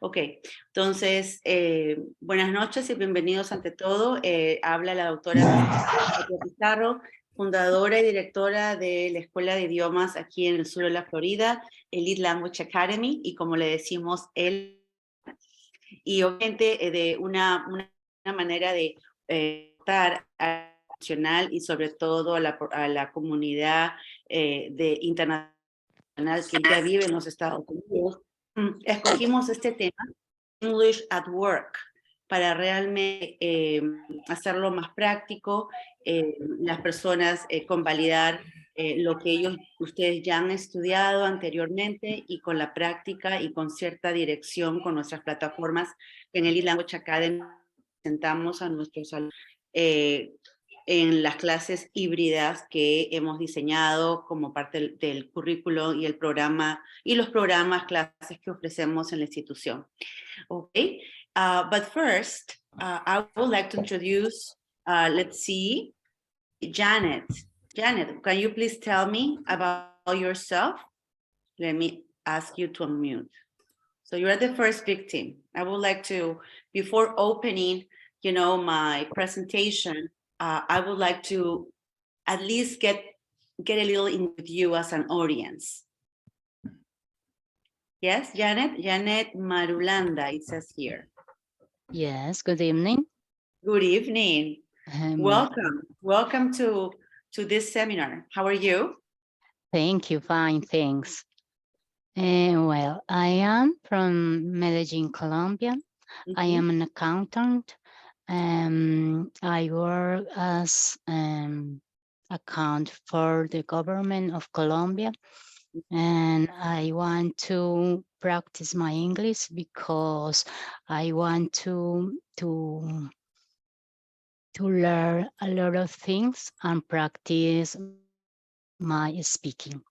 Ok, entonces, buenas noches y bienvenidos ante todo. Habla la doctora Pizarro, fundadora y directora de la Escuela de Idiomas aquí en el sur de la Florida, Elite Language Academy, y como le decimos, y obviamente de una manera de estar nacional y sobre todo a la comunidad de internacional que ya vive en los Estados Unidos. Escogimos este tema, English at Work, para realmente hacerlo más práctico, las personas convalidar lo que ustedes ya han estudiado anteriormente y con la práctica y con cierta dirección con nuestras plataformas que en el Language Academy presentamos a nuestros alumnos en las clases híbridas que hemos diseñado como parte del currículo y el programa y los programas, clases que ofrecemos en la institución. Okay, but first, I would like to introduce, let's see, Janet. Janet, can you please tell me about yourself? Let me ask you to unmute. So you are the first victim. I would like to, before opening, my presentation, I would like to at least get a little in with you as an audience. Yes, Janet? Janet Marulanda, it says here. Yes, good evening. Good evening. Welcome to this seminar. How are you? Thank you, fine, thanks. Well, I am from Medellin, Colombia. Mm-hmm. I am an accountant. I work as account for the government of Colombia, and I want to practice my English because I want to learn a lot of things and practice my speaking.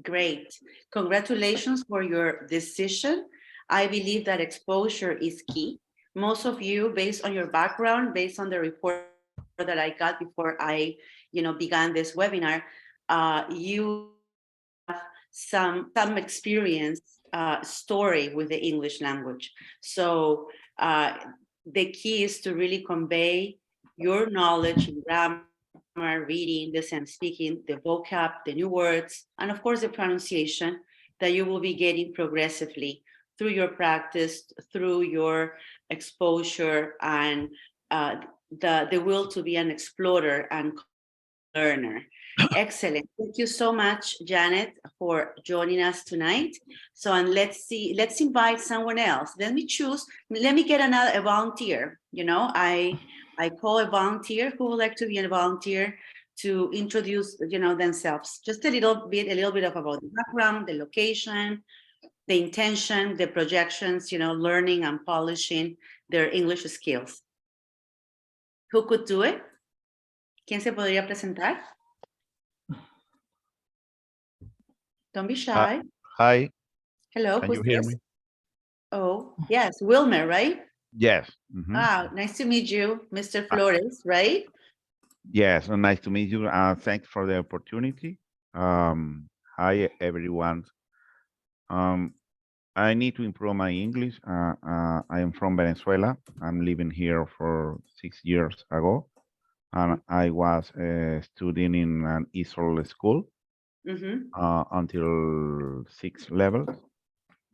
Great. Congratulations for your decision. I believe that exposure is key. Most of you, based on your background, based on the report that I got before I, began this webinar, you have some experience, story with the English language. So the key is to really convey your knowledge in grammar, reading, listening, speaking, the vocab, the new words, and of course the pronunciation that you will be getting progressively through your practice, through your exposure, and the will to be an explorer and learner. Excellent. Thank you so much, Janet, for joining us tonight. So, and let's invite someone else. Let me get a volunteer. I call a volunteer who would like to be a volunteer to introduce, themselves. Just a little bit about the background, the location, the intention, the projections, learning and polishing their English skills. Who could do it? ¿Quién se podría presentar? Don't be shy. Hi. Hello, Can who's you hear this? Me? Oh, yes, Wilmer, right? Yes. Mm-hmm. Ah, nice to meet you, Mr. Flores, right? Yes, nice to meet you. Thanks for the opportunity. Hi, everyone. I need to improve my English. I am from Venezuela. I'm living here for 6 years ago. And I was studying in an ESOL school until 6th level.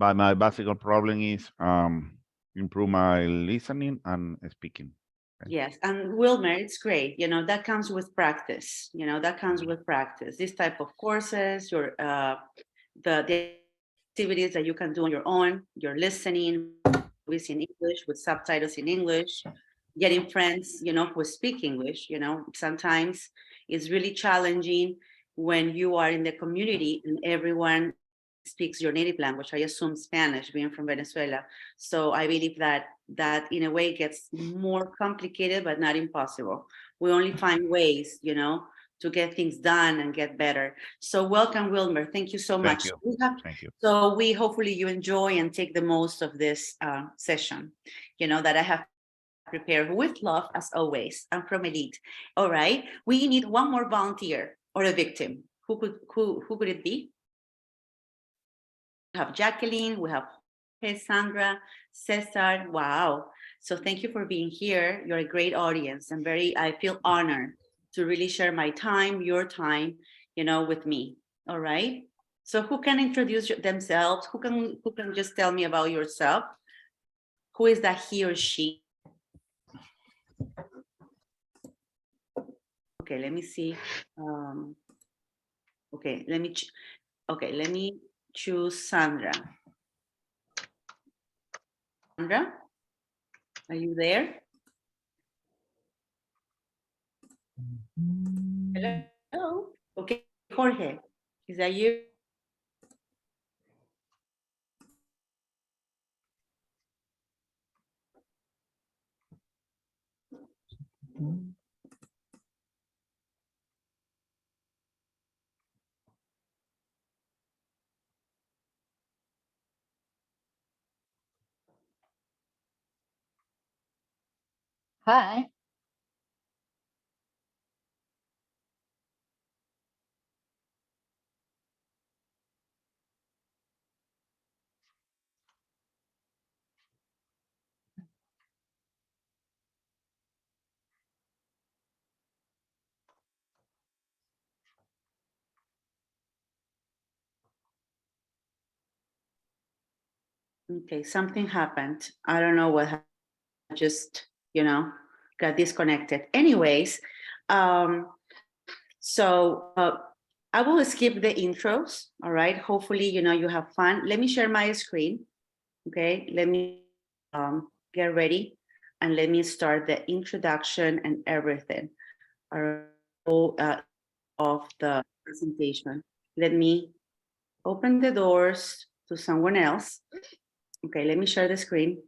But my basic problem is improve my listening and speaking. Okay. Yes, and Wilmer, it's great. That comes with practice. This type of courses, the activities that you can do on your own, your listening, movies in English with subtitles in English, getting friends, who speak English. Sometimes it's really challenging when you are in the community and everyone speaks your native language. I assume Spanish, being from Venezuela. So I believe that in a way gets more complicated, but not impossible. We only find ways, to get things done and get better. So welcome, Wilmer. Thank you so much. Thank you. So we hopefully you enjoy and take the most of this session, that I have prepared with love as always. I'm from Elite. All right. We need one more volunteer or a victim. Who could it be? We have Jacqueline, we have Sandra, Cesar, wow. So thank you for being here. You're a great audience. I feel honored to really share my time, your time, with me. All right. So who can introduce themselves? Who can just tell me about yourself? Who is that he or she? Okay, let me see. Okay, let me choose Sandra. Sandra, are you there? Hello. Okay, Jorge, is that you? Hi. Okay, something happened. I don't know what happened. Just, got disconnected. Anyways, so I will skip the intros, all right? Hopefully, you have fun. Let me share my screen, okay? Let me get ready and let me start the introduction and everything of the presentation. Let me open the doors to someone else. Okay, let me share the screen.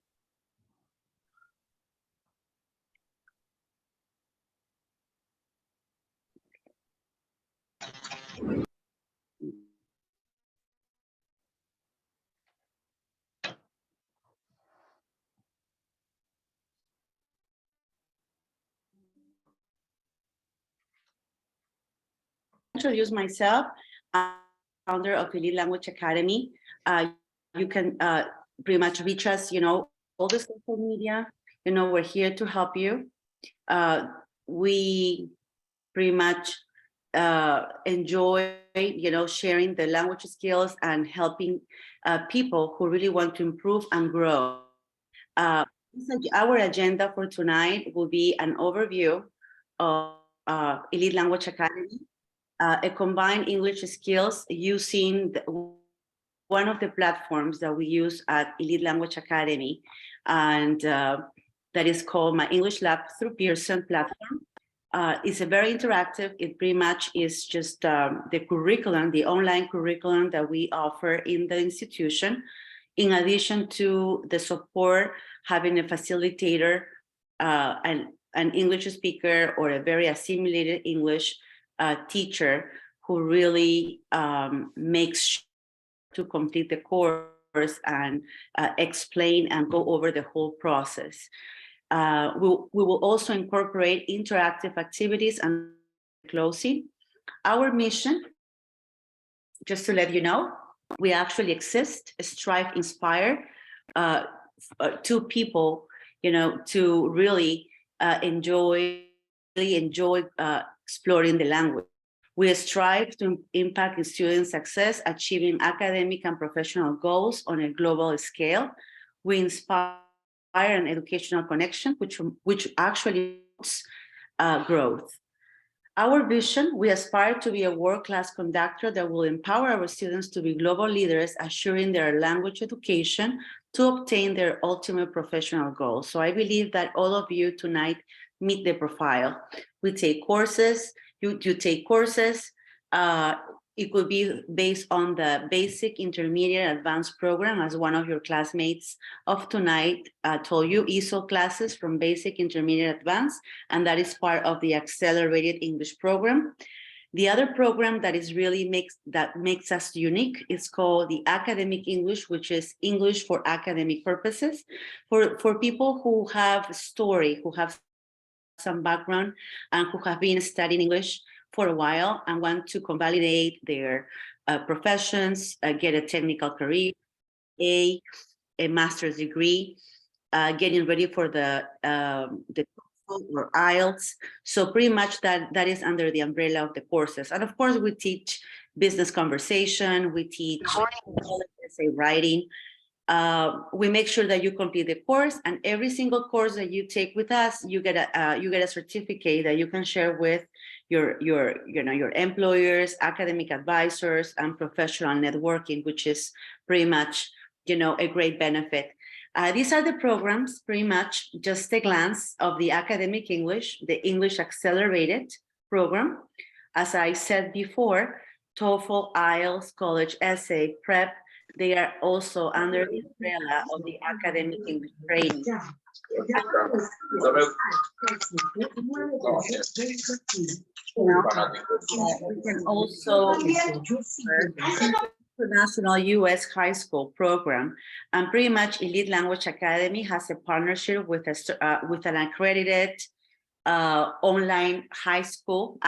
Introduce myself. I'm founder of Elite Language Academy. You can pretty much reach us, all the social media. We're here to help you. We pretty much enjoy, sharing the language skills and helping people who really want to improve and grow. Our agenda for tonight will be an overview of Elite Language Academy, a combined English skills using one of the platforms that we use at Elite Language Academy, and that is called My English Lab through Pearson platform. It's a very interactive. It pretty much is just the curriculum, the online curriculum that we offer in the institution, in addition to the support, having a facilitator, an English speaker, or a very assimilated English teacher who really makes sure to complete the course and explain and go over the whole process. We will also incorporate interactive activities and closing. Our mission, just to let you know, we actually exist, strive, inspire to people, to really enjoy exploring the language. We strive to impact student success, achieving academic and professional goals on a global scale. We inspire an educational connection, which actually growth. Our vision, we aspire to be a world-class conductor that will empower our students to be global leaders, assuring their language education to obtain their ultimate professional goals. So I believe that all of you tonight meet the profile. We take courses, you take courses. It could be based on the basic, intermediate, advanced program, as one of your classmates of tonight told you, ESOL classes from basic, intermediate, advanced, and that is part of the accelerated English program. The other program that is really makes us unique is called the academic English, which is English for academic purposes, for people who have a story, who have some background, and who have been studying English for a while and want to convalidate their professions, get a technical career, a master's degree, getting ready for the TOEFL or IELTS. So pretty much that is under the umbrella of the courses. And of course, we teach business conversation, we teach essay writing. We make sure that you complete the course, and every single course that you take with us, you get a certificate that you can share with your employers, academic advisors, and professional networking, which is pretty much a great benefit. These are the programs, pretty much just a glance of the academic English, the English Accelerated program. As I said before, TOEFL, IELTS, college essay, prep, they are also under the umbrella of the academic English training. We can also International U.S. High School program, and pretty much Elite Language Academy has a partnership with an accredited online high school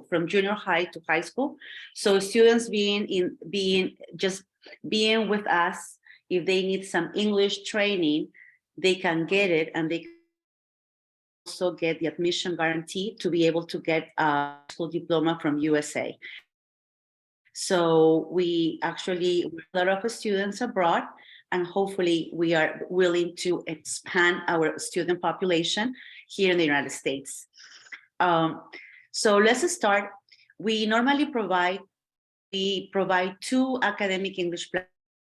from junior high to high school. So students being with us, if they need some English training, they can get it, and they also get the admission guarantee to be able to get a school diploma from USA. So we actually a lot of students abroad, and hopefully we are willing to expand our student population here in the United States. So let's start. We normally provide two academic English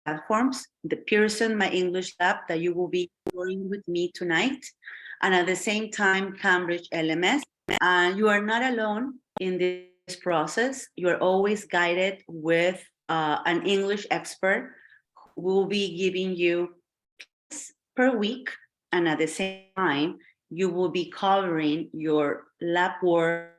platforms: the Pearson My English Lab that you will be exploring with me tonight, and at the same time Cambridge LMS. And you are not alone in this process. You are always guided with an English expert who will be giving you per week, and at the same time you will be covering your lab work,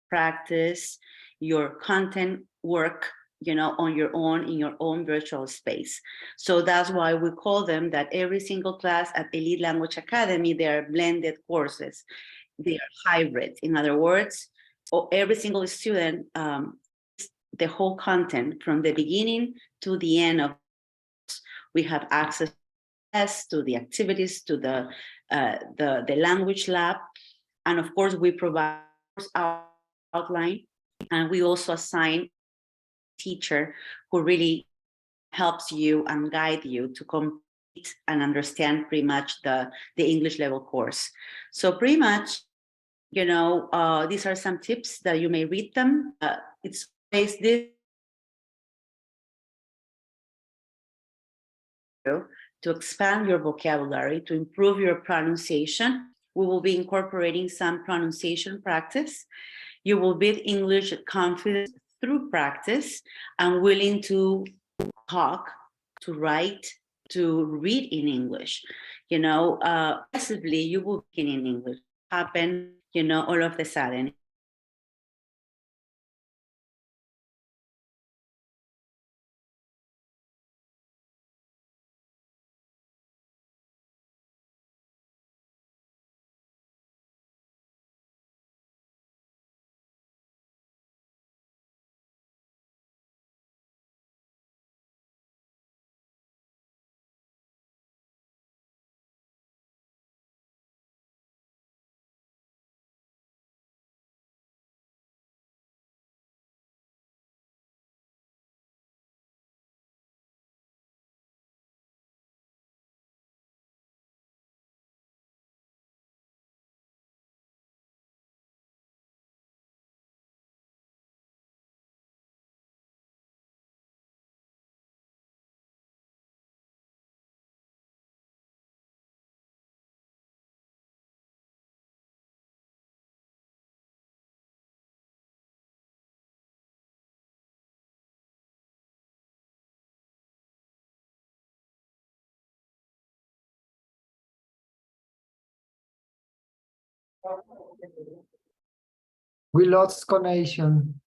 practice, your content work, on your own, in your own virtual space. So that's why we call them that every single class at Elite Language Academy, they are blended courses. They are hybrid. In other words, every single student, the whole content from the beginning to the end of, we have access to the activities, to the language lab. And of course, we provide our outline, and we also assign a teacher who really helps you and guide you to complete and understand pretty much the English level course. So pretty much, these are some tips that you may read them. It's based this to expand your vocabulary, to improve your pronunciation. We will be incorporating some pronunciation practice. You will build English confidence through practice and willing to talk, to write, to read in English. Passively, you will begin in English. Happen, all of a sudden. We lost connection.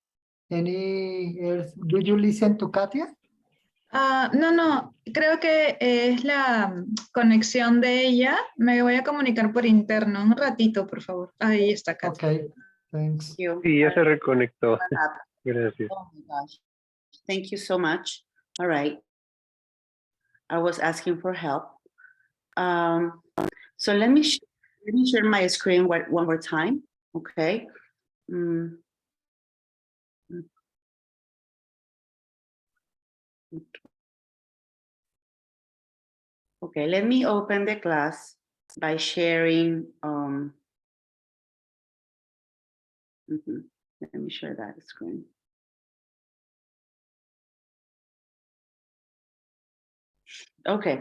Any else? Do you listen to Katia? No, creo que es la conexión de ella. Me voy a comunicar por interno. Un ratito, por favor. Ahí está, Katia. Okay, thanks. Sí, ya se reconectó. Gracias. Oh my gosh. Thank you so much. All right. I was asking for help. So let me share my screen one more time. Okay. Okay, let me open the class by sharing. Let me share that screen. Okay.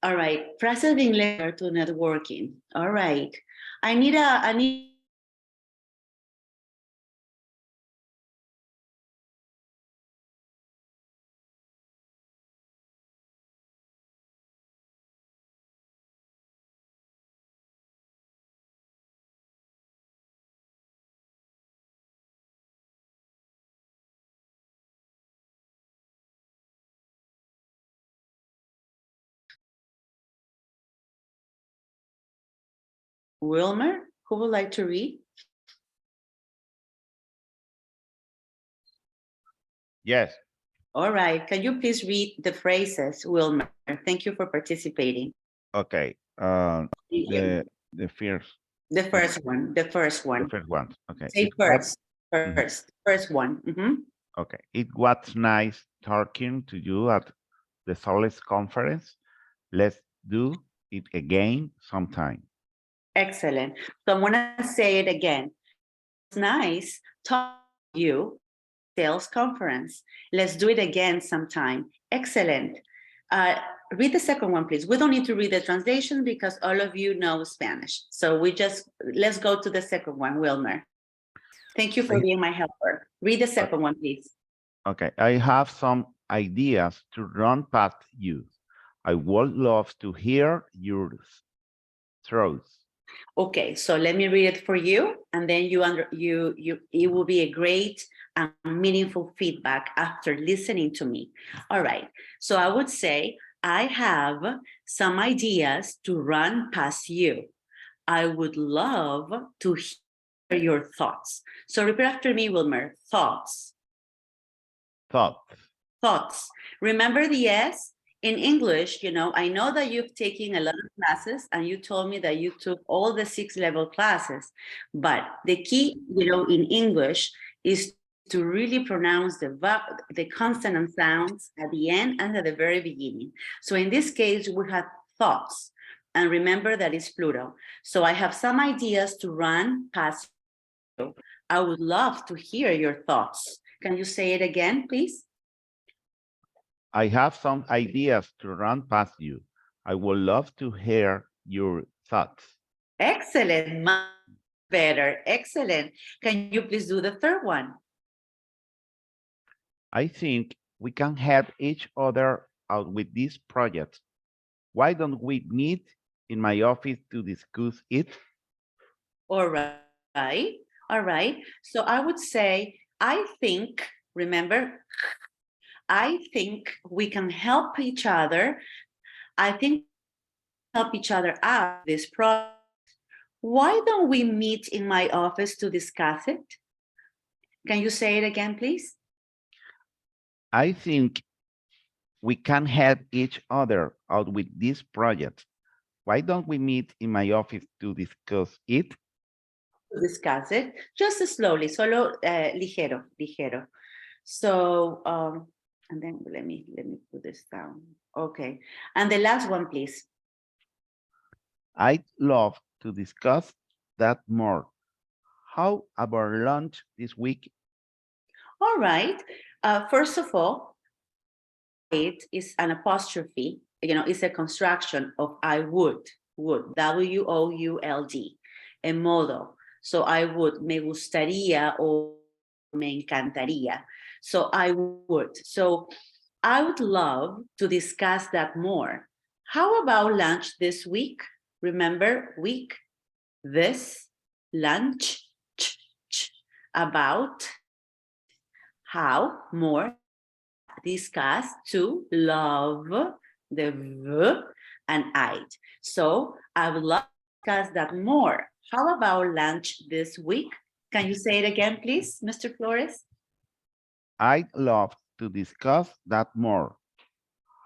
All right. Frases de inglés to networking. All right. I need Wilmer, who would like to read? Yes. All right. Can you please read the phrases, Wilmer? Thank you for participating. Okay. Thank you. The first. The first one. The first one. The first one. Okay. Say It was- first. First one. Okay. It was nice talking to you at the Solis conference. Let's do it again sometime. Excellent. So I'm gonna say it again. It's nice talking to you. Sales conference. Let's do it again sometime. Excellent. Read the second one, please. We don't need to read the translation because all of you know Spanish. So let's go to the second one, Wilmer. Thank you for being my helper. Read the second one, please. Okay. I have some ideas to run past you. I would love to hear your thoughts. Okay, so let me read it for you, and then it will be a great and meaningful feedback after listening to me. All right, so I would say, I have some ideas to run past you. I would love to hear your thoughts. So repeat after me, Wilmer. Thoughts. Thoughts. Remember the S? In English, I know that you've taken a lot of classes and you told me that you took all the 6-level classes, but the key, in English is to really pronounce the consonant sounds at the end and at the very beginning. So in this case, we have thoughts, and remember that it's plural. So I have some ideas to run past you. I would love to hear your thoughts. Can you say it again, please? I have some ideas to run past you. I would love to hear your thoughts. Excellent, much better, excellent. Can you please do the third one? I think we can help each other out with this project. Why don't we meet in my office to discuss it? All right. So I would say, I think, remember, I think we can help each other. I think help each other out this project. Why don't we meet in my office to discuss it? Can you say it again, please? I think we can help each other out with this project. Why don't we meet in my office to discuss it? To discuss it, just slowly, solo ligero. So, and then let me put this down. Okay, and the last one, please. I'd love to discuss that more. How about lunch this week? All right. First of all, it is an apostrophe. It's a construction of I would, W-O-U-L-D, a modal. So I would, me gustaría or me encantaría. So I would. So I would love to discuss that more. How about lunch this week? Remember, week, this, lunch, about, how, more, discuss, to, love, the v, and I'd. So I would love to discuss that more. How about lunch this week? Can you say it again, please, Mr. Flores? I'd love to discuss that more.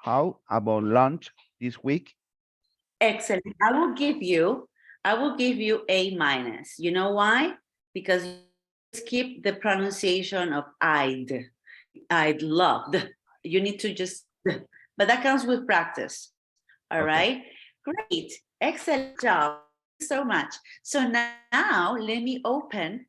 how about lunch this week? Excellent. I will give you A minus. You know why? Because you skip the pronunciation of I'd loved. You need to just, but that comes with practice. All Okay. right. Great. Excellent job. Thank you so much. So now let me open.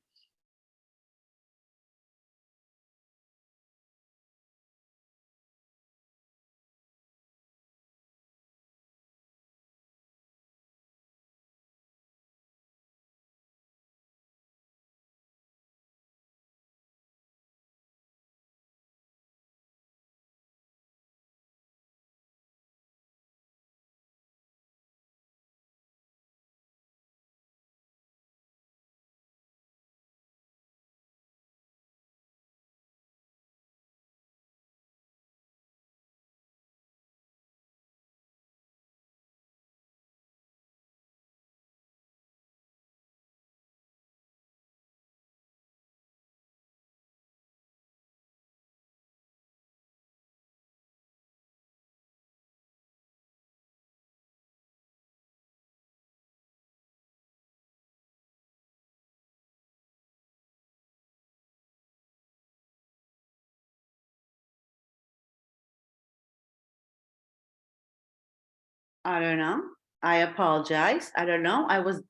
I don't know. I apologize. I don't know. I was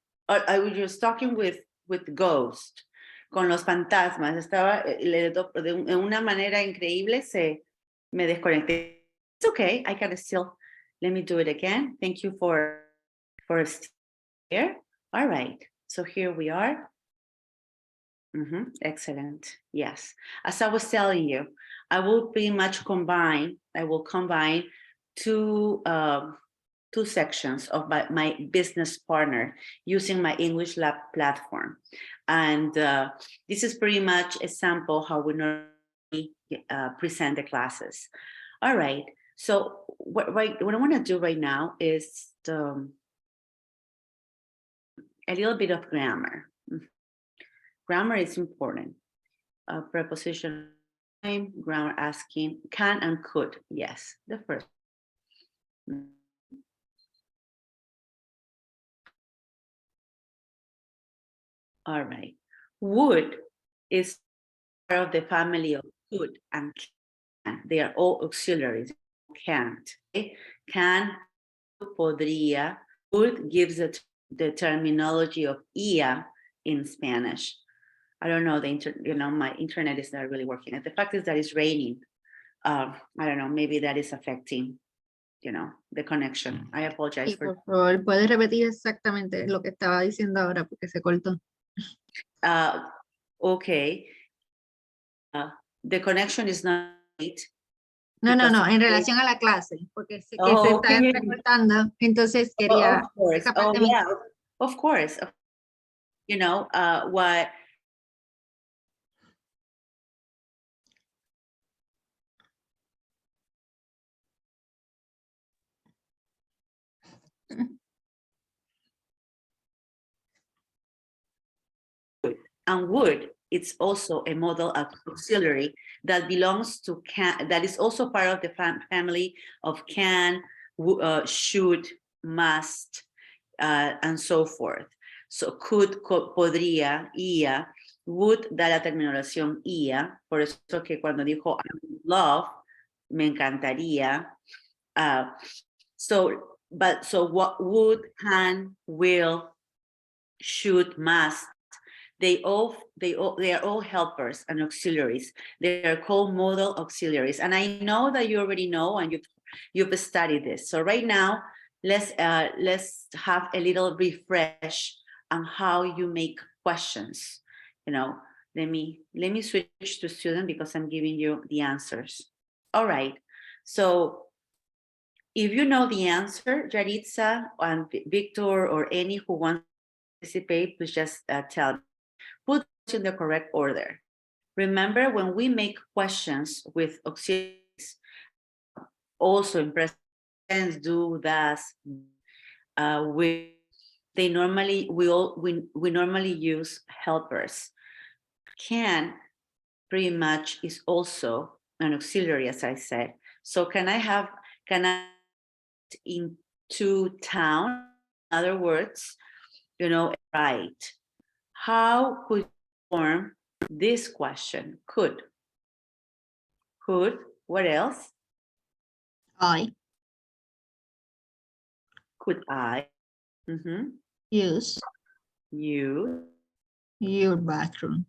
just talking with Ghost, con los fantasmas. Estaba de una manera increíble me desconecté. It's okay. I can still. Let me do it again. Thank you for here. All right. So here we are. Excellent. Yes. As I was telling you, I will pretty much combine. I will combine two sections of my business partner using my English Lab platform. And this is pretty much a sample how we normally present the classes. All right, so what I want to do right now is a little bit of grammar. Grammar is important. Preposition, grammar asking, can and could, yes, the first. All right. Would is part of the family of could and can. They are all auxiliaries. Can't. Okay? Can, podría. Would gives the terminology of ia in Spanish. I don't know, my internet is not really working. And the fact is that it's raining. I don't know, maybe that is affecting, the connection. I apologize Y for. por favor, ¿puedes repetir exactamente lo que estaba diciendo ahora porque se cortó? Okay. The connection is not right. No, because en relación a la clase, porque sé que se Oh, está okay. recortando, entonces quería Of course. esa Oh, parte me- yeah. Of course. What and would, it's also a model of auxiliary that belongs to can, that is also part of the family of can, should, must, and so forth. So could, podría, ia, would da la terminación ia, por eso que cuando dijo I would love, me encantaría. So what would, can, will, should, must, they are all helpers and auxiliaries. They are called modal auxiliaries. And I know that you already know and you've studied this. So right now, let's have a little refresh on how you make questions. Let me switch to student because I'm giving you the answers. All right. So if you know the answer, Yaritza and Victor or any who wants to participate, please just tell me. Put in the correct order. Remember, when we make questions with auxiliaries, also in present tense, do, does, we normally use helpers. Can pretty much is also an auxiliary, as I said. So can Can I into town? In other words, you know, right. How could you form this question? Could. Could. What else? I Could I? use You. your bathroom.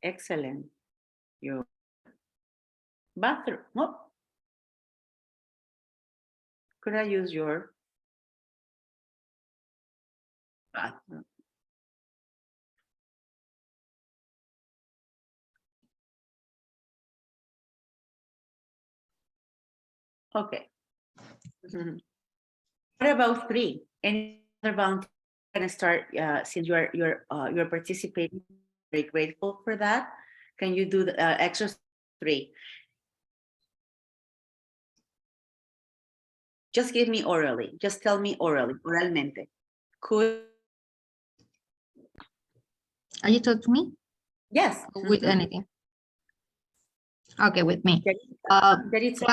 Excellent. Your bathroom. Oh. Could I use your bathroom? Okay. What about 3? Any other bound? Gonna start since you're participating. Very grateful for that. Can you do the exercise 3? Just give me orally. Just tell me oralmente. Could. Are you talking to me? Yes. Or with anything? Okay, with me. Yaritza.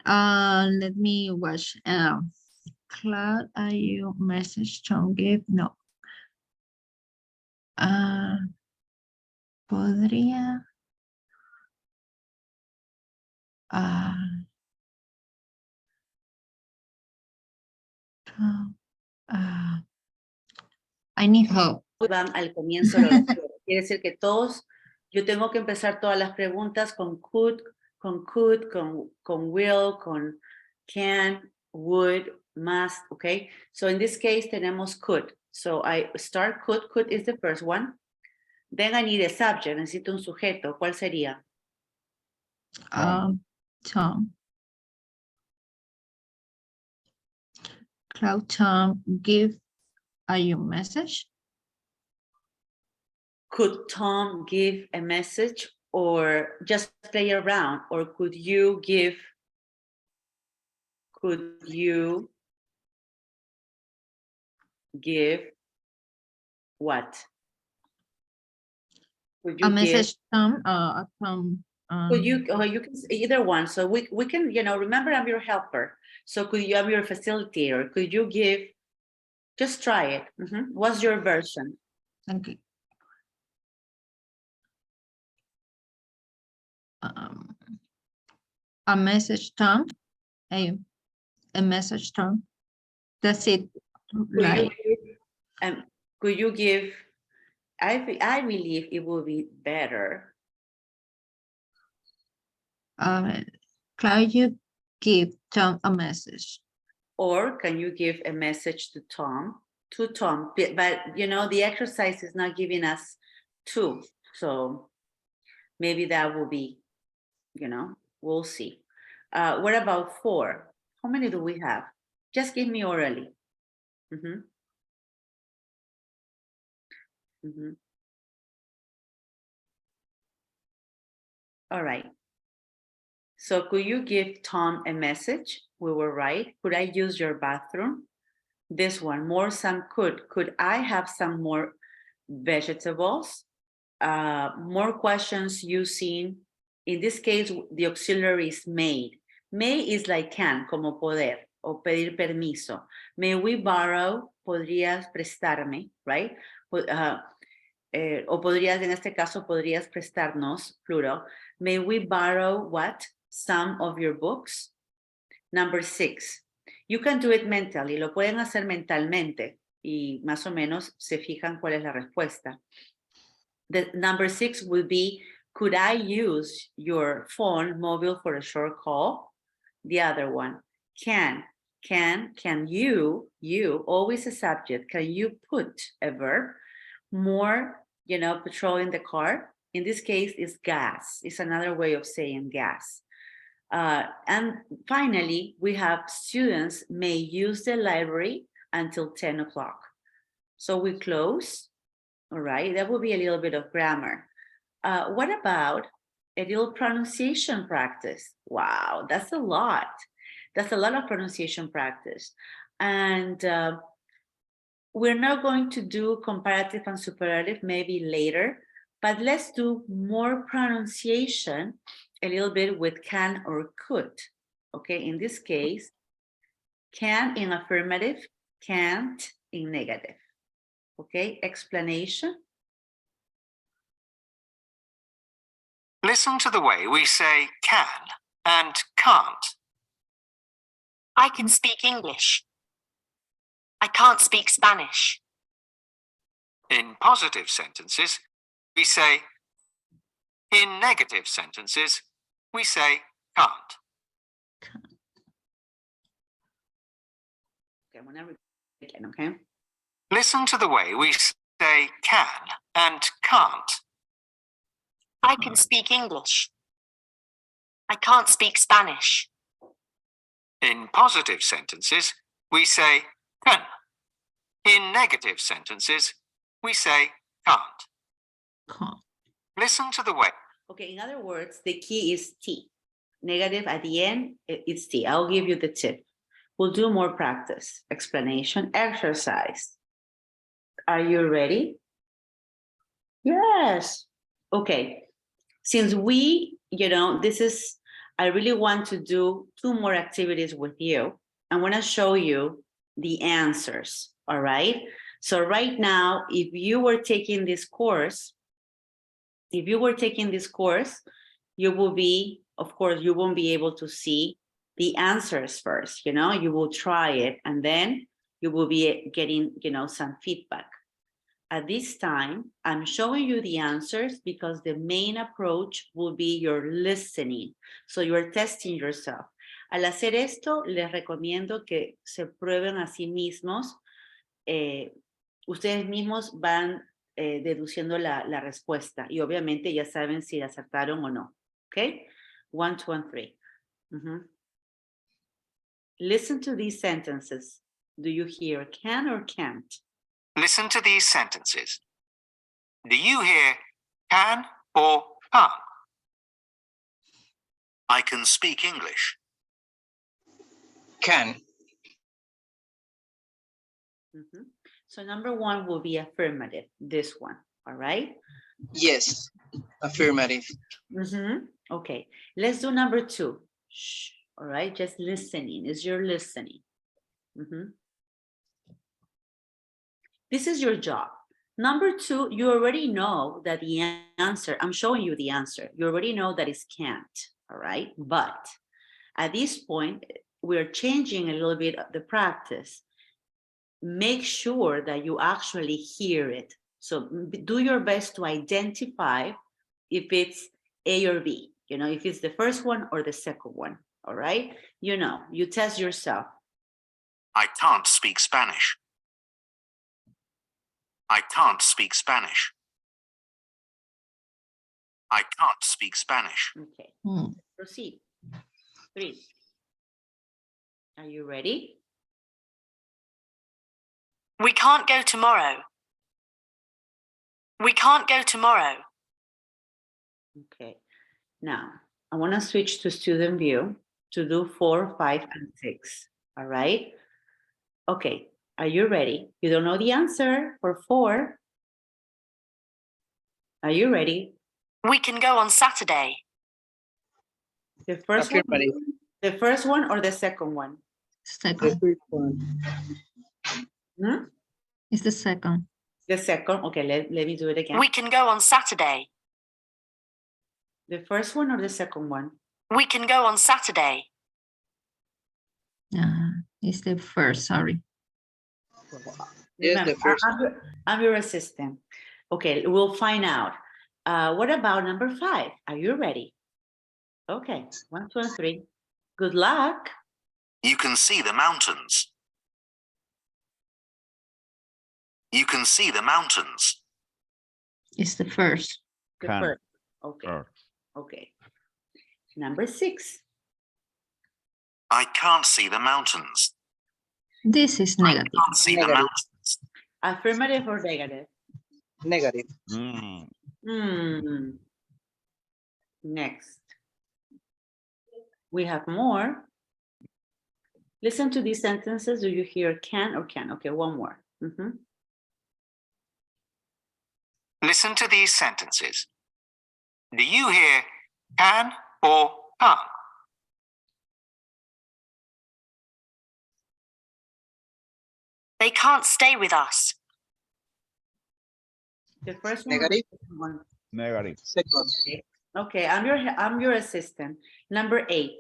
Cloud. Let me watch. Cloud, are you message Tom give? No. Podría. I need help. Van al comienzo de la lectura. Quiere decir que todos, yo tengo que empezar todas las preguntas con could, con will, con can, would, must, okay? So in this case tenemos could. So I start could is the first one. Then I need a subject, necesito un sujeto. ¿Cuál sería? Tom. Cloud Tom, give you message? Could Tom give a message or just play around? Or could you give what? Could you A message Tom, could you, or you can either one. So we can, you know, remember I'm your helper. So could you, I'm your facilitator. Could you give, just try it. What's your version? okay. A message Tom, a message Tom. That's it. Right. Could you give, I believe it will be better. Can you give Tom a message? Or can you give a message to Tom? But you know, the exercise is not giving us 2. So maybe that will be, you know, we'll see. What about 4? How many do we have? Just give me orally. All right. So could you give Tom a message? We were right. Could I use your bathroom? This one, some could. Could I have some more vegetables? More questions using, in this case, the auxiliary is made. May is like can, como poder, o pedir permiso. May we borrow? Podrías prestarme, right? O podrías, en este caso, podrías prestarnos, plural. May we borrow what? Some of your books. Number 6. You can do it mentally. Lo pueden hacer mentalmente y más o menos se fijan cuál es la respuesta. The number 6 would be, could I use your phone mobile for a short call? The other one, can you, always a subject, can you put a verb? More, you know, petrol in the car. In this case, is gas. It's another way of saying gas. And finally, we have students may use the library until 10 o'clock. So we close, all right? That will be a little bit of grammar. What about a little pronunciation practice? Wow, that's a lot. That's a lot of pronunciation practice. And we're not going to do comparative and superlative maybe later, but let's do more pronunciation a little bit with can or could. Okay, in this case, can in affirmative, can't in negative. Okay, explanation. Listen to the way we say can and can't. I can speak English. I can't speak Spanish. In positive sentences, we say. In negative sentences, we say can't. Okay, I'm gonna repeat again, okay? Listen to the way we say can and can't. I can speak English. I can't speak Spanish. In positive sentences, we say can. In negative sentences, we say can't. Can't. Listen to the way. Okay, in other words, the key is T. Negative at the end, it's T. I'll give you the tip. We'll do more practice, explanation, exercise. Are you ready? Yes. Okay. Since we, I really want to do 2 more activities with you. I want to show you the answers, all right? So right now, if you were taking this course, you will be, of course, you won't be able to see the answers first, you will try it and then you will be getting, some feedback. At this time, I'm showing you the answers because the main approach will be your listening. So you're testing yourself. Al hacer esto, les recomiendo que se prueben a sí mismos. Ustedes mismos van deduciendo la respuesta y obviamente ya saben si acertaron o no. Okay? 1, 2, and 3. Listen to these sentences. Do you hear can or can't? Listen to these sentences. Do you hear can or can't? I can speak English. Can. So number 1 will be affirmative, this one, all right? Yes. Affirmative. Okay, let's do number 2. Shh. All right, just listening. Is your listening? This is your job. Number 2, you already know that the answer, I'm showing you the answer. You already know that it's can't, all right? But at this point, we're changing a little bit of the practice. Make sure that you actually hear it. So do your best to identify if it's A or B, if it's the first one or the second one, all right? You test yourself. I can't speak Spanish. I can't speak Spanish. I can't speak Spanish. Okay, proceed. 3. Are you ready? We can't go tomorrow. We can't go tomorrow. Okay, now I want to switch to student view to do 4, 5, and 6, all right? Okay, are you ready? You don't know the answer for 4. Are you ready? We can go on Saturday. The first one or the second one? Second. It's the second. The second, okay, let me do it again. We can go on Saturday. The first one or the second one? We can go on Saturday. It's the first, sorry. Yes, the first. I'm your assistant. Okay, we'll find out. What about number 5? Are you ready? Okay, 1, 2, and 3. Good luck. You can see the mountains. You can see the mountains. It's the first. The Can. first. Okay. Okay. Number 6. I can't see the mountains. This is negative. I can't see the Negative. mountains. Affirmative or negative? Negative. Next. We have more. Listen to these sentences. Do you hear can or can? Okay, one more. Listen to these sentences. Do you hear can or can't? They can't stay with us. The first one. or the Negative. second one? Negative. Second. Okay, I'm your assistant. Number 8.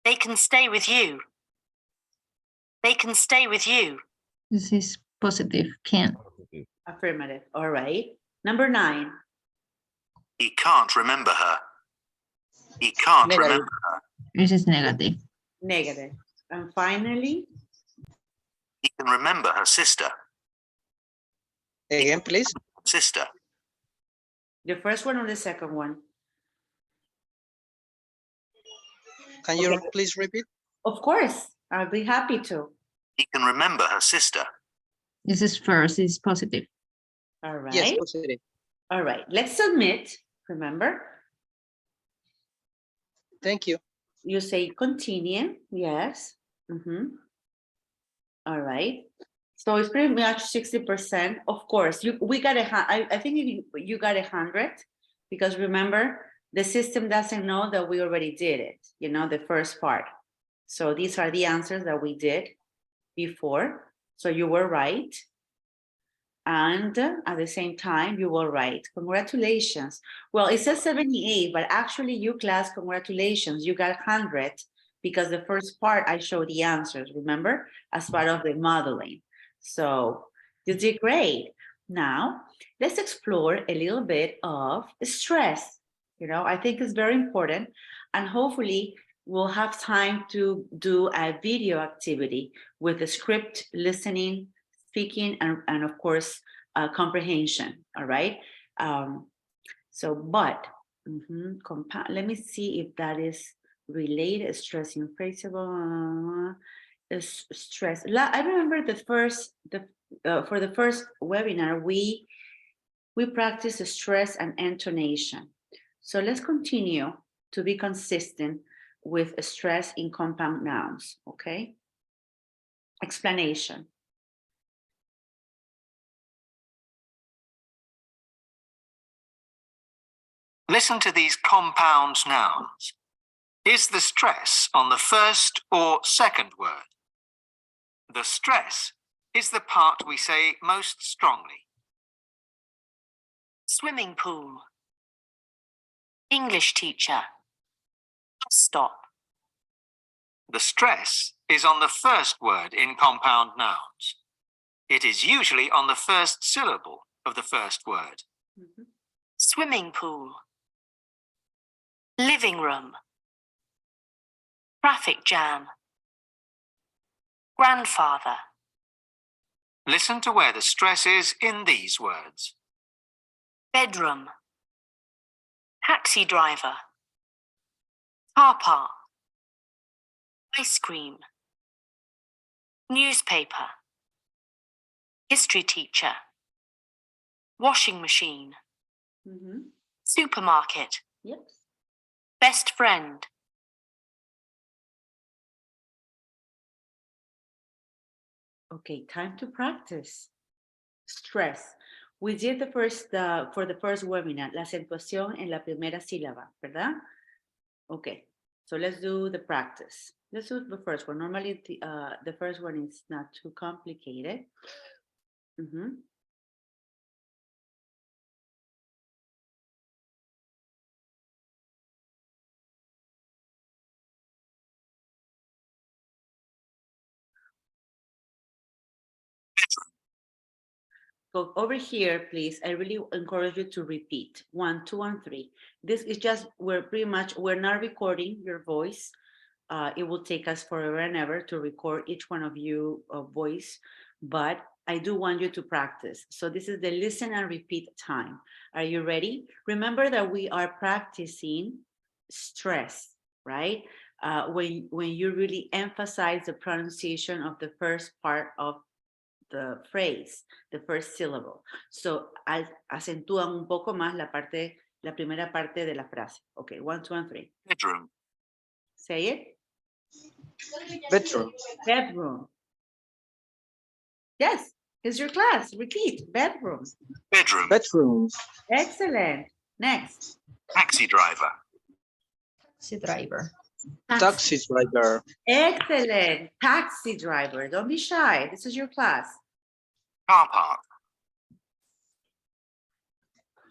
They can stay with you. They can stay with you. This is positive, can. Affirmative. All right. Number 9. He can't remember her. He can't Negative. remember her. This is negative. Negative. And finally, He can remember her sister. Again, please. Sister. the first one or the second one? Can you Okay. please repeat? Of course, I'll be happy to. He can remember her sister. This is first, this is positive. All right. Yes, positive. All right. Let's submit. Remember, Thank you. you say continue. Yes. Mhm. All right. So it's pretty much 60%. Of course, we got I think you got 100 because remember, the system doesn't know that we already did it, you know, the first part. So these are the answers that we did before. So you were right. And at the same time, you were right. Congratulations. Well, it says 78, but actually you class, congratulations. You got 100 because the first part I showed the answers, remember, as part of the modeling. So you did great. Now, let's explore a little bit of stress. You know, I think it's very important. And hopefully we'll have time to do a video activity with the script, listening, speaking, and of course, comprehension, all right? Let me see if that is related, stress, infracible, stress. I remember for the first webinar, we practiced stress and intonation. So let's continue to be consistent with stress in compound nouns, okay? Explanation. Listen to these compound nouns. Is the stress on the first or second word? The stress is the part we say most strongly. Swimming pool. English teacher. Bus stop. The stress is on the first word in compound nouns. It is usually on the first syllable of the first word. Mhm. Swimming pool. Living room. Traffic jam. Grandfather. Listen to where the stress is in these words. Bedroom. Taxi driver. Car park. Ice cream. Newspaper. History teacher. Washing machine. Mhm. Supermarket. Yes. Best friend. Okay, time to practice. Stress. We did the first, for the first webinar, la acentuación en la primera sílaba, ¿verdad? Okay, so let's do the practice. Let's do the first one. Normally, the first one is not too complicated. Mhm. Go over here, please. I really encourage you to repeat 1, 2, and 3. This is just, we're not recording your voice. It will take us forever and ever to record each one of you voice, but I do want you to practice. So this is the listen and repeat time. Are you ready? Remember that we are practicing stress, right? When you really emphasize the pronunciation of the first part of the phrase, the first syllable. So acentúan un poco más la primera parte de la frase. Okay, 1, 2, and 3. Bedroom. Say it. Bedroom. Bedroom. Yes, it's your class. Repeat. Bedroom. Bedroom. Bedroom. Excellent. Next. Taxi driver. Taxi driver. Taxi driver. Excellent. Taxi driver. Don't be shy. This is your class. Car park.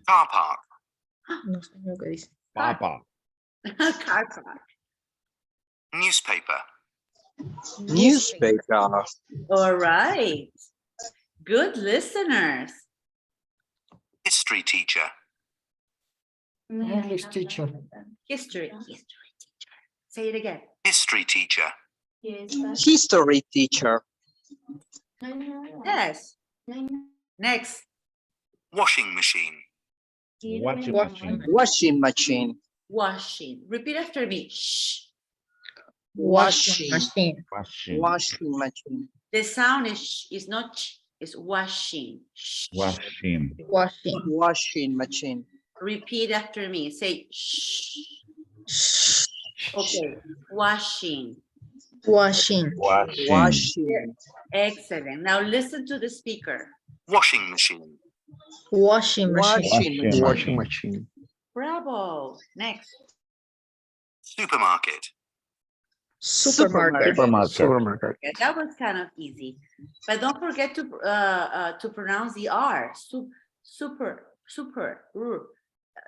Car park. No sé lo que dice. Papa. Car park. Newspaper. Newspaper. All right. Good listeners. History teacher. English teacher. History teacher. Say it again. History teacher. History teacher. Yes. Next. Washing machine. Washing machine. Washing machine. Washing. Repeat after me. Shh. Washing. Machine. Washing. Washing machine. The sound is not ch, it's washing. Shh. Washing. Washing. Washing machine. Repeat after me. Say shh. Okay. Washing. Washing. Washing. Washing. Excellent. Now listen to the speaker. Washing machine. Washing machine. Washing Washing machine. Bravo. Next. Supermarket. Supermarket. Supermarket. Okay, that was kind of easy, but don't forget to pronounce the R. Super.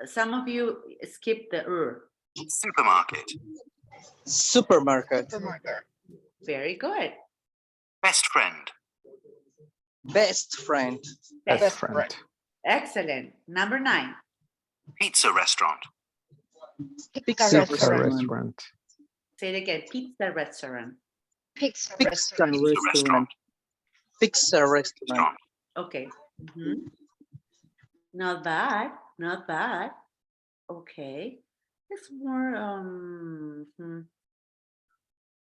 Some of you skip the Supermarket. Supermarket. Very good. Best friend. Best friend. Best Excellent. Number 9. Pizza restaurant. Pizza restaurant. Say it again. Pizza restaurant. Pizza Restaurant. restaurant. Pizza restaurant. Okay. Mhm. Not bad. Not bad. Okay. It's more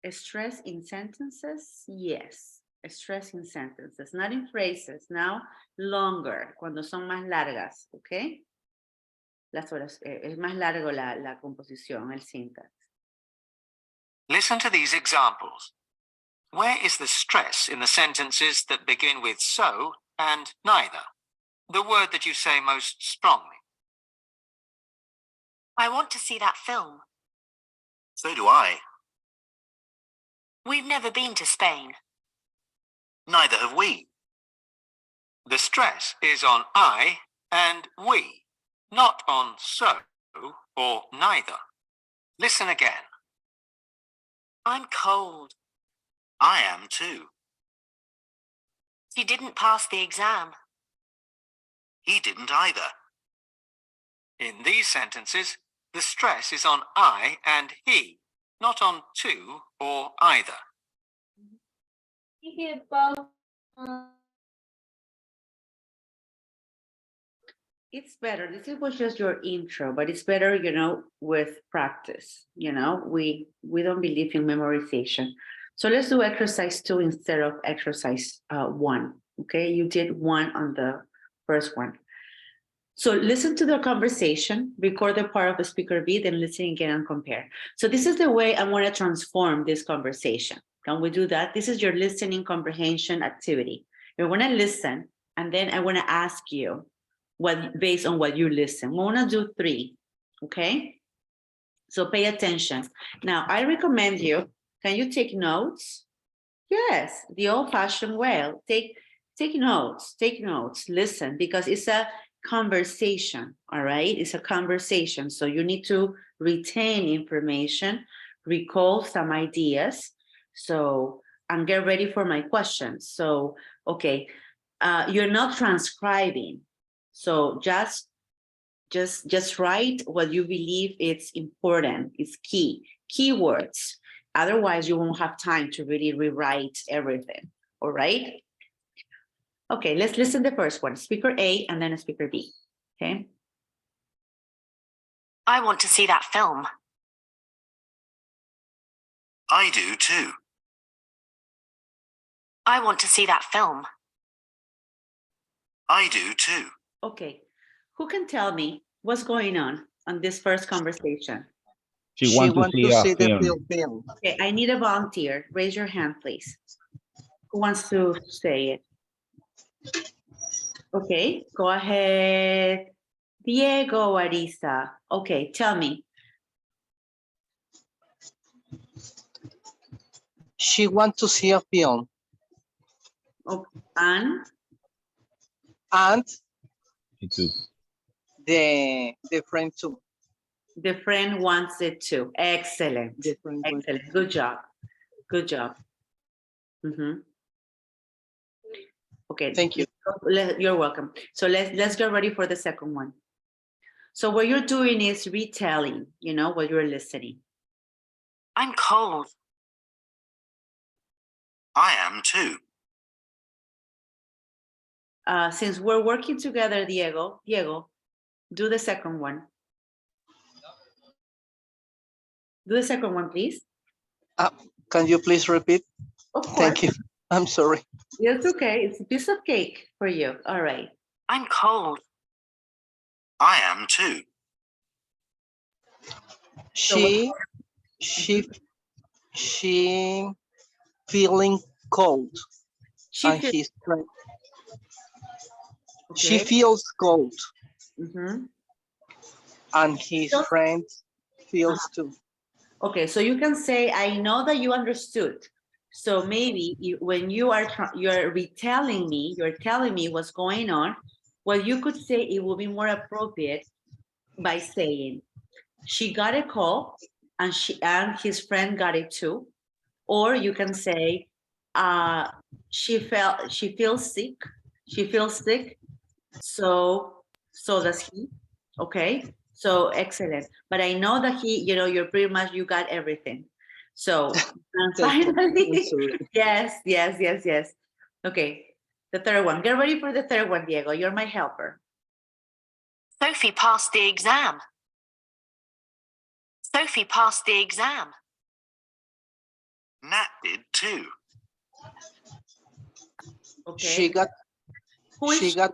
stress in sentences. Yes. Stress in sentences, not in phrases. Now longer, cuando son más largas. Okay. Las horas, es más largo la composición, el syntax. Listen to these examples. Where is the stress in the sentences that begin with so and neither? The word that you say most strongly. I want to see that film. So do I. We've never been to Spain. Neither have we. The stress is on I and we, not on so or neither. Listen again. I'm cold. I am too. He didn't pass the exam. He didn't either. In these sentences, the stress is on I and he, not on to or either. It's better. This was just your intro, but it's better, with practice. We don't believe in memorization. So let's do exercise 2 instead of exercise 1. Okay, you did 1 on the first one. So listen to the conversation, record the part of the speaker B, then listen again and compare. So this is the way I want to transform this conversation. Can we do that? This is your listening comprehension activity. You're going to listen, and then I want to ask you based on what you listen. We want to do 3, okay? So pay attention. Now, I recommend you, can you take notes? Yes, the old-fashioned way. Take notes, listen, because it's a conversation, all right? It's a conversation, so you need to retain information, recall some ideas, and get ready for my questions. So, okay, you're not transcribing, so just write what you believe it's important, it's keywords. Otherwise, you won't have time to really rewrite everything, all right? Okay, let's listen to the first one, speaker A and then a speaker B, okay? I want to see that film. I do too. I want to see that film. I do too. Okay, who can tell me what's going on this first conversation? She wants to see the film. Okay, I need a volunteer. Raise your hand, please. Who wants to say it? Okay, go ahead. Diego Arisa. Okay, tell me. She wants to see a film. Oh, and And Me too. the friend too. the friend wants it too. Excellent. The friend wants- Excellent. Good job. Good job. Mhm. Okay. Thank you. You're welcome. So let's get ready for the second one. So what you're doing is retelling, you know, what you're listening. I'm cold. I am too. Since we're working together, Diego, do the second one. Do the second one, please. Can you please repeat? Of course. Thank you. I'm sorry. It's okay. It's a piece of cake for you. All right. I'm cold. I am too. She feeling cold. She And feels, his friend, okay. she feels cold. Mhm. And his Feels- friend feels too. Okay, so you can say, I know that you understood. So maybe when you're retelling me, you're telling me what's going on, well, you could say it will be more appropriate by saying, she got a call and his friend got it too. Or you can say, she feels sick. She feels sick. So does he. Okay. So excellent. But I know that you're pretty much, you got everything. So and Thank you. I'm finally, sorry. yes. Okay. The third one. Get ready for the third one, Diego. You're my helper. Sophie passed the exam. Sophie passed the exam. Nat did too. Okay. She got Who is she she? got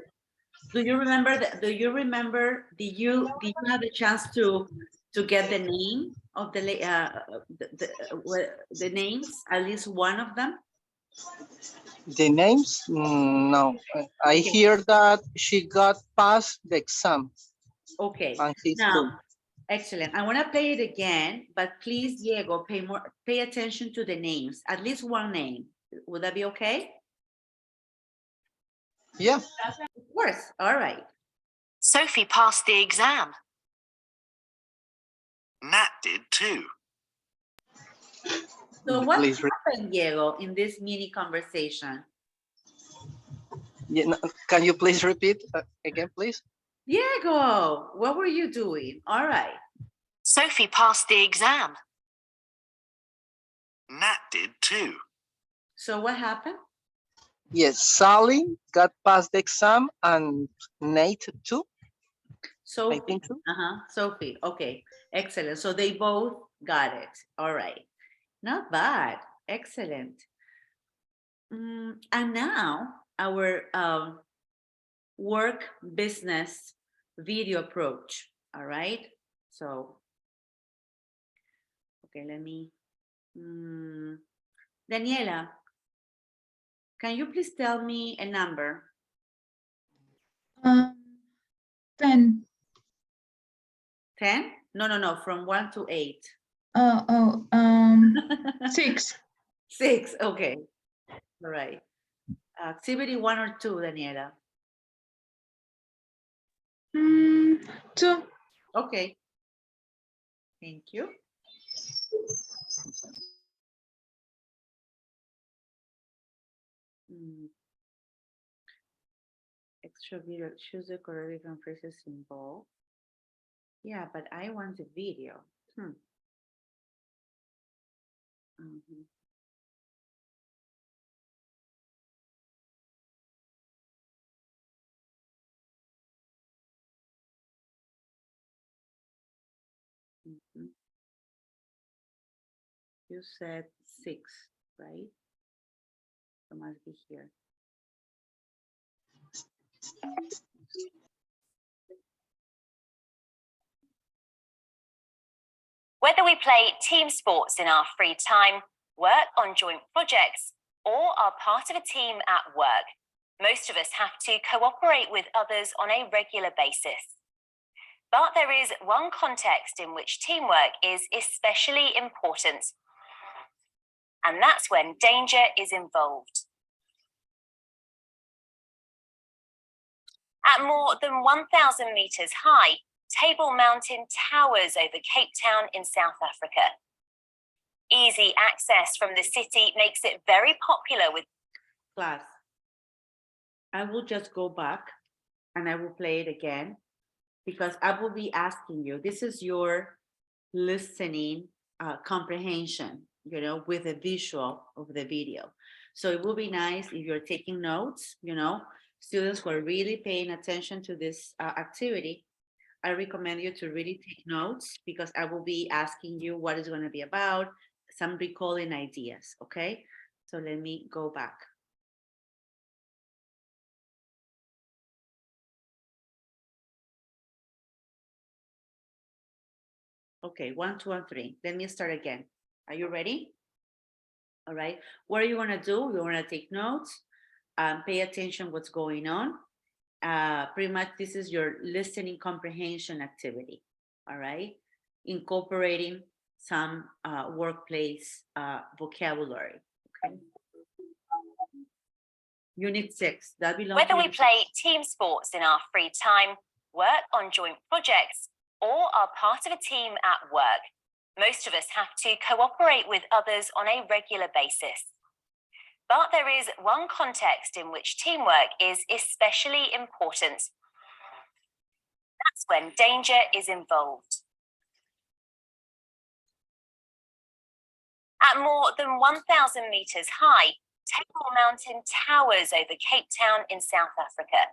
Do you remember did you have a chance to get the name of the names, at least one of them? the names? No. I hear that she got past the exam. Okay. And he's Now, cool. excellent. I want to play it again, but please, Diego, pay attention to the names, at least one name. Would that be okay? Yeah. Of course. All right. Sophie passed the exam. Nat did too. So what Please happened, Diego, in this mini conversation? Yeah, no, can you please repeat again, please? Diego, what were you doing? All right. Sophie passed the exam. Nat did too. So what happened? Yes, Sally got past the exam and Nate too. Sophie. I think so. Sophie. Okay. Excellent. So they both got it. All right. Not bad. Excellent. And now our work business video approach. All right. So, okay, let me. Daniela, can you please tell me a number? 10. 10? No, from 1 to 8. 6. 6, okay. All right. Activity 1 or 2, Daniela? 2. Okay. Thank you. Extra video, choose the correct and phrases involved. Yeah, but I want the video. You said 6, right? So must be here. Whether we play team sports in our free time, work on joint projects, or are part of a team at work, most of us have to cooperate with others on a regular basis. But there is one context in which teamwork is especially important. and that's when danger is involved. At more than 1,000 meters high, Table Mountain towers over Cape Town in South Africa. Easy access from the city makes it very popular with Class, I will just go back and I will play it again because I will be asking you, this is your listening comprehension, you know, with a visual of the video. So it will be nice if you're taking notes, you know, students who are really paying attention to this activity. I recommend you to really take notes because I will be asking you what it's going to be about, some recalling ideas, okay? So let me go back. Okay, 1, 2, and 3. Let me start again. Are you ready? All right. What are you going to do? You're going to take notes, pay attention what's going on. Pretty much this is your listening comprehension activity. All right. Incorporating some workplace vocabulary. Okay. Unit 6. That belongs whether to we Unit play 6. team sports in our free time, work on joint projects, or are part of a team at work. Most of us have to cooperate with others on a regular basis. But there is one context in which teamwork is especially important. That's when danger is involved. At more than 1,000 meters high, Table Mountain towers over Cape Town in South Africa.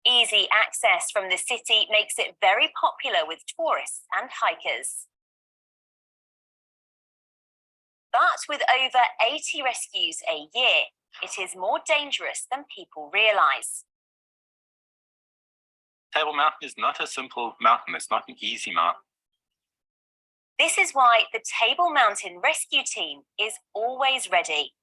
Easy access from the city makes it very popular with tourists and hikers. But with over 80 rescues a year, it is more dangerous than people realize. Table Mountain is not a simple mountain. It's not an easy mountain. This is why the Table Mountain Rescue Team is always ready.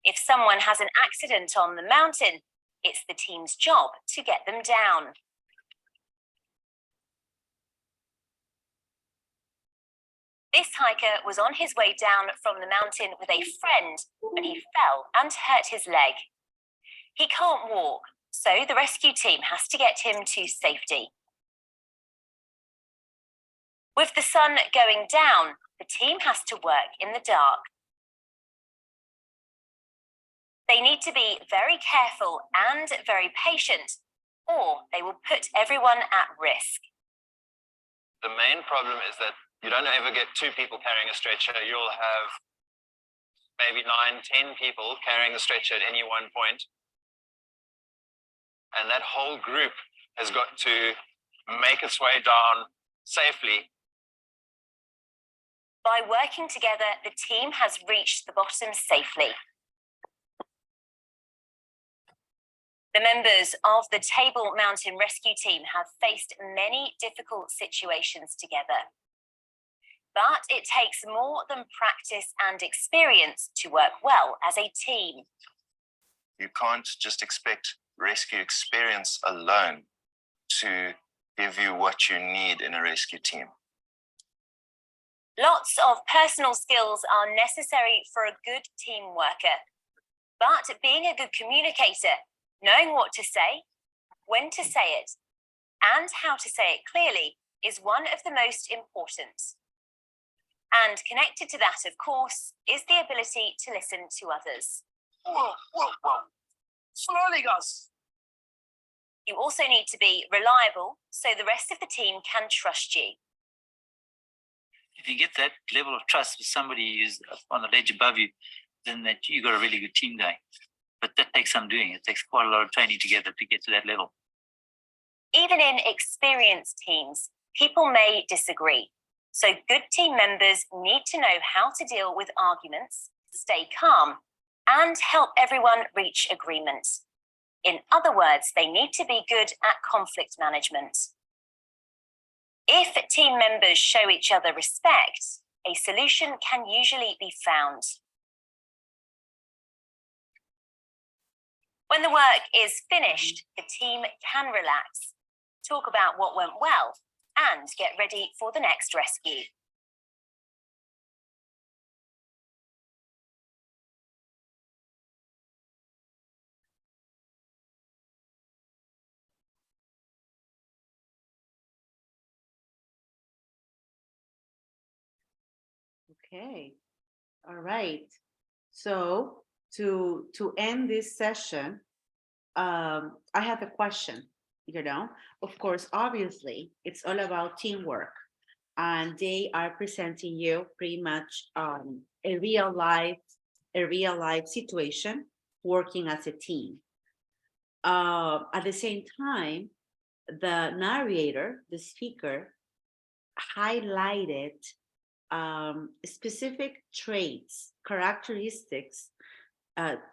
If someone has an accident on the mountain, it's the team's job to get them down. This hiker was on his way down from the mountain with a friend when he fell and hurt his leg. He can't walk, so the rescue team has to get him to safety. With the sun going down, the team has to work in the dark. They need to be very careful and very patient, or they will put everyone at risk. The main problem is that you don't ever get 2 people carrying a stretcher. You'll have maybe 9, 10 people carrying a stretcher at any one point. And that whole group has got to make its way down safely. By working together, the team has reached the bottom safely. The members of the Table Mountain Rescue Team have faced many difficult situations together. But it takes more than practice and experience to work well as a team. You can't just expect rescue experience alone to give you what you need in a rescue team. Lots of personal skills are necessary for a good team worker. But being a good communicator, knowing what to say, when to say it, and how to say it clearly is one of the most important. And connected to that, of course, is the ability to listen to others. Whoa, whoa, whoa. Slowly, guys. You also need to be reliable so the rest of the team can trust you. If you get that level of trust with somebody who's on the ledge above you, then that you got a really good team going. But that takes some doing. It takes quite a lot of training together to get to that level. Even in experienced teams, people may disagree. So good team members need to know how to deal with arguments, stay calm, and help everyone reach agreement. In other words, they need to be good at conflict management. If team members show each other respect, a solution can usually be found. When the work is finished, the team can relax, talk about what went well, and get ready for the next rescue. Okay. All right. So to end this session, I have a question. Of course, obviously, it's all about teamwork, and they are presenting you pretty much a real life situation, working as a team. At the same time, the narrator, the speaker, highlighted specific traits, characteristics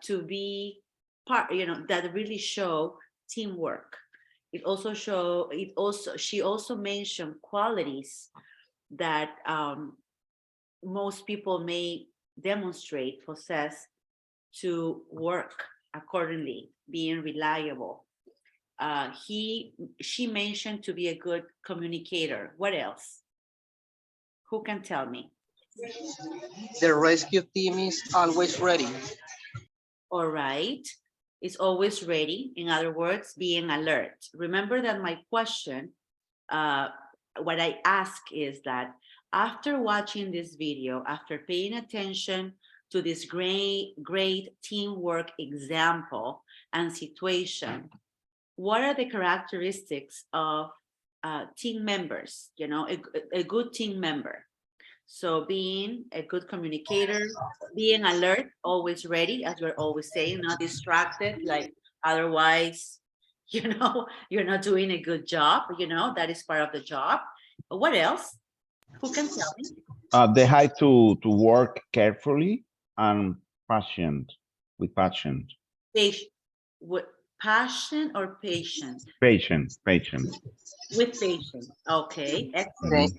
to be part, that really show teamwork. She also mentioned qualities that most people may demonstrate, possess, to work accordingly, being reliable. She mentioned to be a good communicator. What else? Who can tell me? The rescue team is always ready. All right. It's always ready. In other words, being alert. Remember that my question, what I ask is that after watching this video, after paying attention to this great teamwork example and situation, what are the characteristics of team members, a good team member? So being a good communicator, being alert, always ready, as we're always saying, not distracted, like otherwise, you're not doing a good job, that is part of the job. But what else? Who can tell me? They have to work carefully and with passion. With passion or patience? Patience. With patience. Okay, excellent.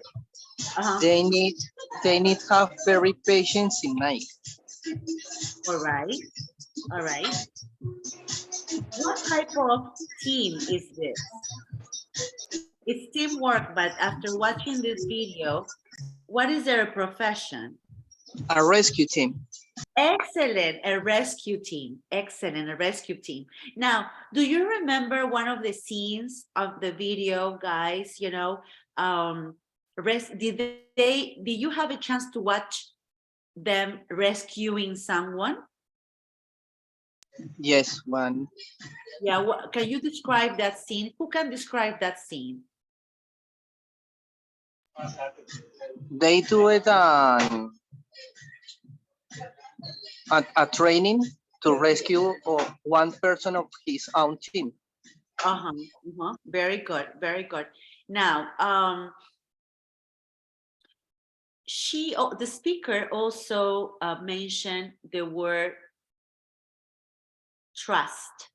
They need to have very patience in night. All right. What type of team is this? It's teamwork, but after watching this video, what is their profession? A rescue team. Excellent, a rescue team. Excellent, a rescue team. Now, do you remember one of the scenes of the video, guys? Did you have a chance to watch them rescuing someone? Yes, one. Yeah, can you describe that scene? Who can describe that scene? They do it on a training to rescue one person of his own team. Very good, very good. Now, the speaker also mentioned the word trust,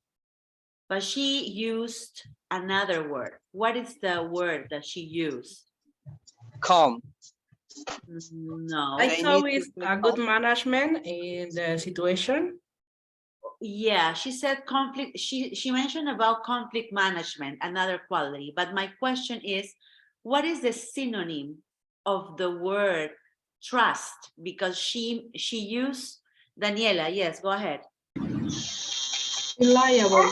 but she used another word. What is the word that she used? Calm. No. I thought it's a good management in the situation. Yeah, she said conflict. She mentioned about conflict management, another quality. But my question is, what is the synonym of the word trust? Because she used, Daniela, yes, go ahead. Reliable.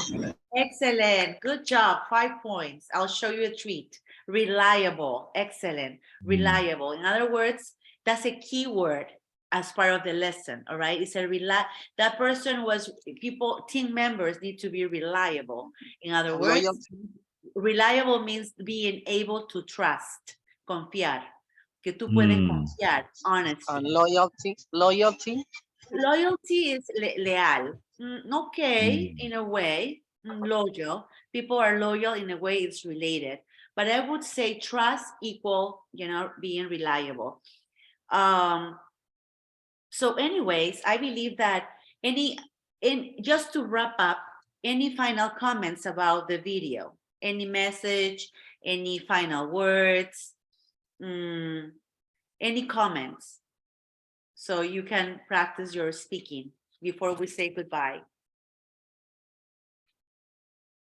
Excellent, good job, 5 points. I'll show you a treat. Reliable, excellent, reliable. In other words, that's a key word as part of the lesson, all right? It's that person was, team members need to be reliable. In other words, reliable means being able to trust, confiar. Que tú puedes confiar, honesty. And loyalty? Loyalty is leal. Okay, in a way, loyal. People are loyal in a way, it's related. But I would say trust equal, being reliable. So anyways, I believe that just to wrap up, any final comments about the video? Any message, any final words, any comments? So you can practice your speaking before we say goodbye.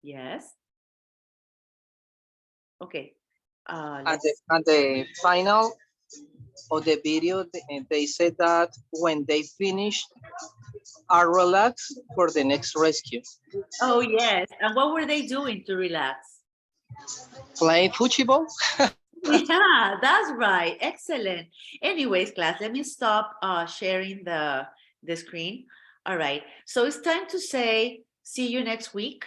Yes. Okay. At the final of the video, they said that when they finish, are relaxed for the next rescue. Oh, yes. And what were they doing to relax? Playing football. Yeah, that's right. Excellent. Anyways, class, let me stop sharing the screen. All right. So it's time to say, see you next week.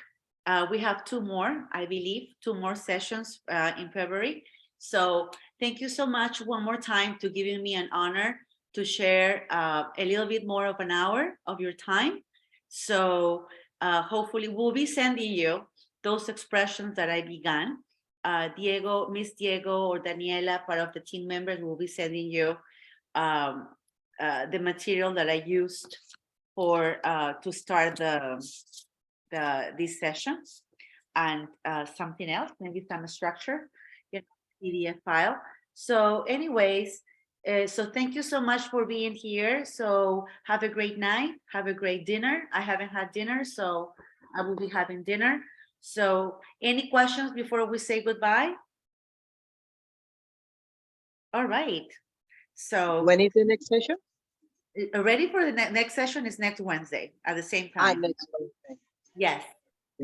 We have 2 more, I believe, 2 more sessions in February. So thank you so much one more time to giving me an honor to share a little bit more of an hour of your time. So hopefully we'll be sending you those expressions that I began. Diego, Miss Diego or Daniela, part of the team members, will be sending you the material that I used for to start these sessions, and something else, maybe some structure, PDF file. So anyways, so thank you so much for being here. So have a great night, have a great dinner. I haven't had dinner, so I will be having dinner. So any questions before we say goodbye? All right. So When is the next session? ready for the next session is next Wednesday at the same time. Next Wednesday. Yes.